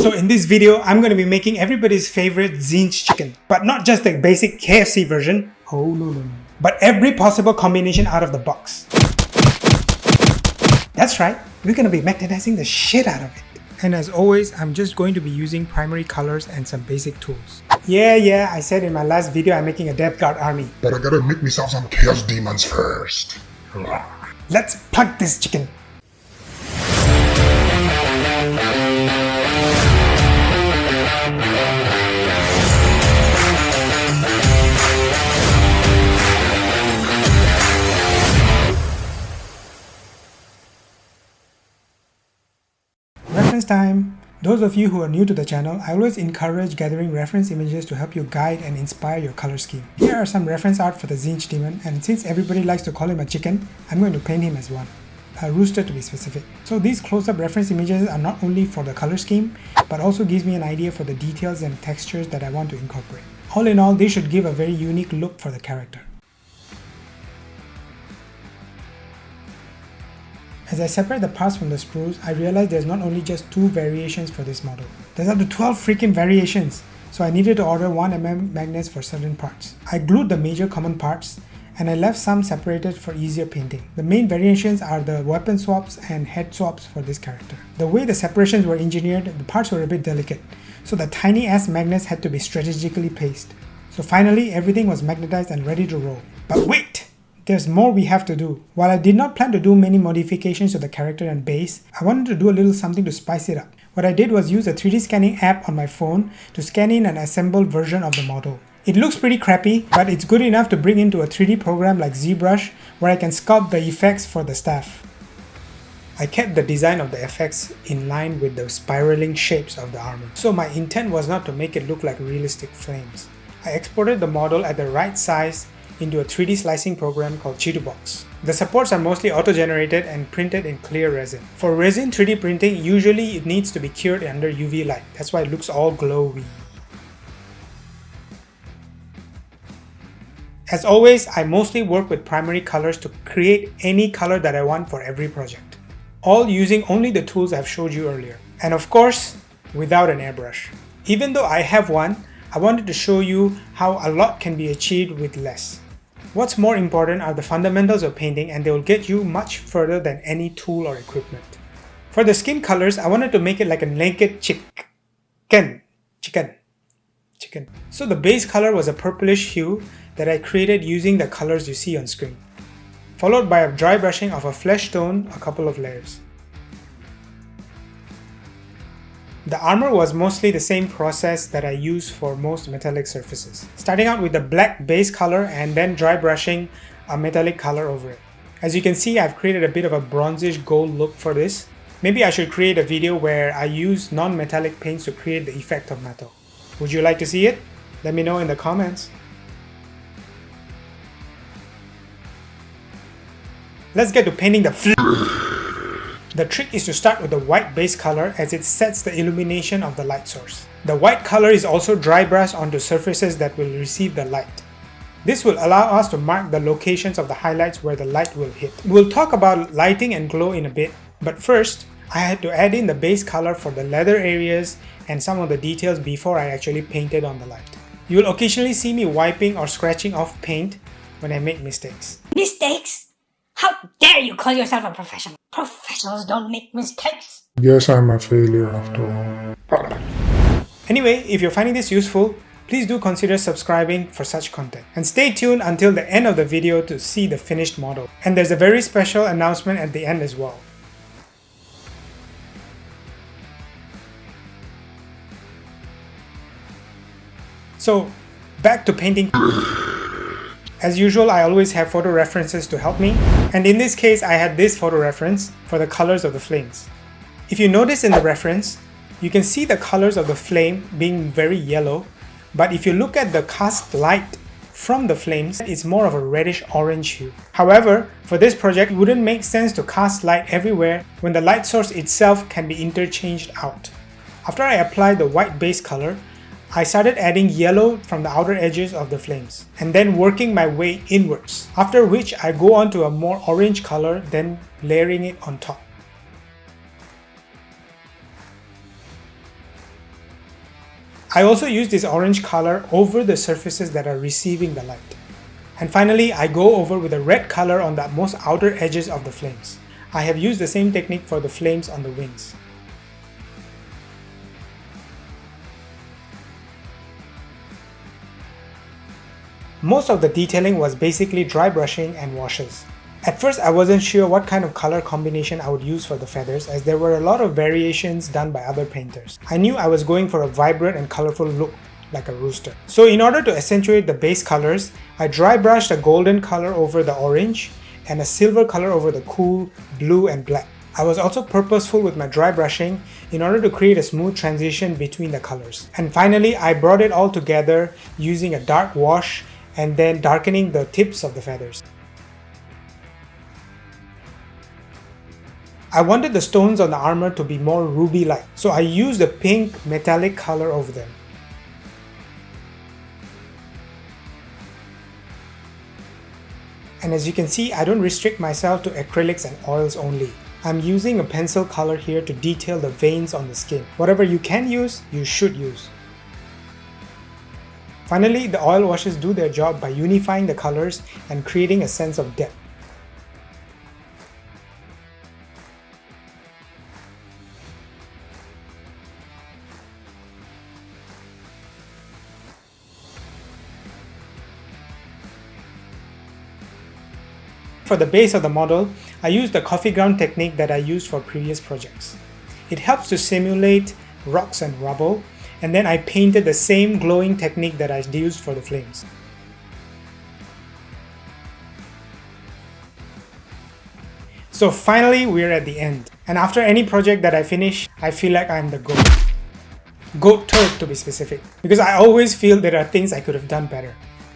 So in this video, I'm going to be making everybody's favorite Tzeentch chicken, but not just the basic KFC version, oh no, but every possible combination out of the box. That's right, we're going to be magnetizing the shit out of it. And as always, I'm just going to be using primary colors and some basic tools. Yeah, I said in my last video I'm making a Death Guard army. But I gotta make myself some Chaos Daemons first. Let's plug this chicken. Reference time! Those of you who are new to the channel, I always encourage gathering reference images to help you guide and inspire your color scheme. Here are some reference art for the Tzeentch Demon, and since everybody likes to call him a chicken, I'm going to paint him as one. A rooster to be specific. So these close-up reference images are not only for the color scheme, but also gives me an idea for the details and textures that I want to incorporate. All in all, they should give a very unique look for the character. As I separate the parts from the sprues, I realized there's not only just 2 variations for this model. There's up to 12 freaking variations, so I needed to order 1mm magnets for certain parts. I glued the major common parts, and I left some separated for easier painting. The main variations are the weapon swaps and head swaps for this character. The way the separations were engineered, the parts were a bit delicate, so the tiny ass magnets had to be strategically placed. So finally, everything was magnetized and ready to roll. But wait! There's more we have to do. While I did not plan to do many modifications to the character and base, I wanted to do a little something to spice it up. What I did was use a 3D scanning app on my phone to scan in an assembled version of the model. It looks pretty crappy, but it's good enough to bring into a 3D program like ZBrush, where I can sculpt the effects for the staff. I kept the design of the effects in line with the spiraling shapes of the armor. So my intent was not to make it look like realistic flames. I exported the model at the right size into a 3D slicing program called Box. The supports are mostly auto-generated and printed in clear resin. For resin 3D printing, usually it needs to be cured under UV light. That's why it looks all glowy. As always, I mostly work with primary colors to create any color that I want for every project. All using only the tools I've showed you earlier. And of course, without an airbrush. Even though I have one, I wanted to show you how a lot can be achieved with less. What's more important are the fundamentals of painting, and they will get you much further than any tool or equipment. For the skin colors, I wanted to make it like a naked chicken. So the base color was a purplish hue that I created using the colors you see on screen, followed by a dry brushing of a flesh tone, a couple of layers. The armor was mostly the same process that I use for most metallic surfaces, starting out with the black base color and then dry brushing a metallic color over it. As you can see, I've created a bit of a bronzish gold look for this. Maybe I should create a video where I use non-metallic paints to create the effect of metal. Would you like to see it? Let me know in the comments. Let's get to painting The trick is to start with the white base color, as it sets the illumination of the light source. The white color is also dry brushed onto surfaces that will receive the light. This will allow us to mark the locations of the highlights where the light will hit. We'll talk about lighting and glow in a bit, but first, I had to add in the base color for the leather areas and some of the details before I actually painted on the light. You will occasionally see me wiping or scratching off paint when I make mistakes. Mistakes? How dare you call yourself a professional? Professionals don't make mistakes. Yes, I'm a failure after all. Anyway, if you're finding this useful, please do consider subscribing for such content. And stay tuned until the end of the video to see the finished model. And there's a very special announcement at the end as well. So, back to painting. As usual, I always have photo references to help me, and in this case I had this photo reference for the colors of the flames. If you notice in the reference, you can see the colors of the flame being very yellow, but if you look at the cast light from the flames, it's more of a reddish orange hue. However, for this project, it wouldn't make sense to cast light everywhere when the light source itself can be interchanged out. After I applied the white base color, I started adding yellow from the outer edges of the flames and then working my way inwards, after which I go on to a more orange color, then layering it on top. I also use this orange color over the surfaces that are receiving the light. And finally, I go over with a red color on the most outer edges of the flames. I have used the same technique for the flames on the wings. Most of the detailing was basically dry brushing and washes. At first I wasn't sure what kind of color combination I would use for the feathers, as there were a lot of variations done by other painters. I knew I was going for a vibrant and colorful look, like a rooster. So in order to accentuate the base colors, I dry brushed a golden color over the orange and a silver color over the cool blue and black. I was also purposeful with my dry brushing in order to create a smooth transition between the colors. And finally, I brought it all together using a dark wash and then darkening the tips of the feathers. I wanted the stones on the armor to be more ruby-like, so I used a pink metallic color over them. And as you can see, I don't restrict myself to acrylics and oils only. I'm using a pencil color here to detail the veins on the skin. Whatever you can use, you should use. Finally, the oil washes do their job by unifying the colors and creating a sense of depth. For the base of the model, I used the coffee ground technique that I used for previous projects. It helps to simulate rocks and rubble, and then I painted the same glowing technique that I used for the flames. So finally, we're at the end. And after any project that I finish, I feel like I'm the GOAT. GOAT turd to be specific, because I always feel there are things I could have done better.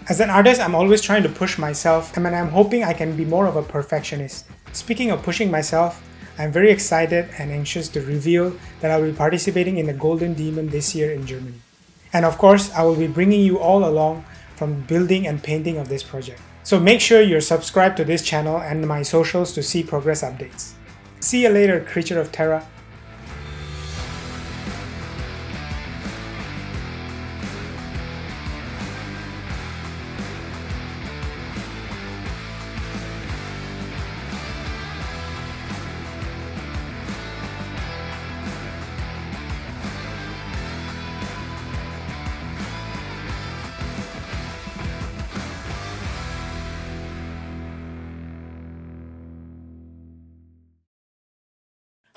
As an artist, I'm always trying to push myself, and I'm hoping I can be more of a perfectionist. Speaking of pushing myself, I'm very excited and anxious to reveal that I'll be participating in the Golden Demon this year in Germany. And of course, I will be bringing you all along from building and painting of this project. So make sure you're subscribed to this channel and my socials to see progress updates. See you later, creature of terra.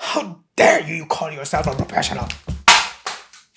How dare you call yourself a professional?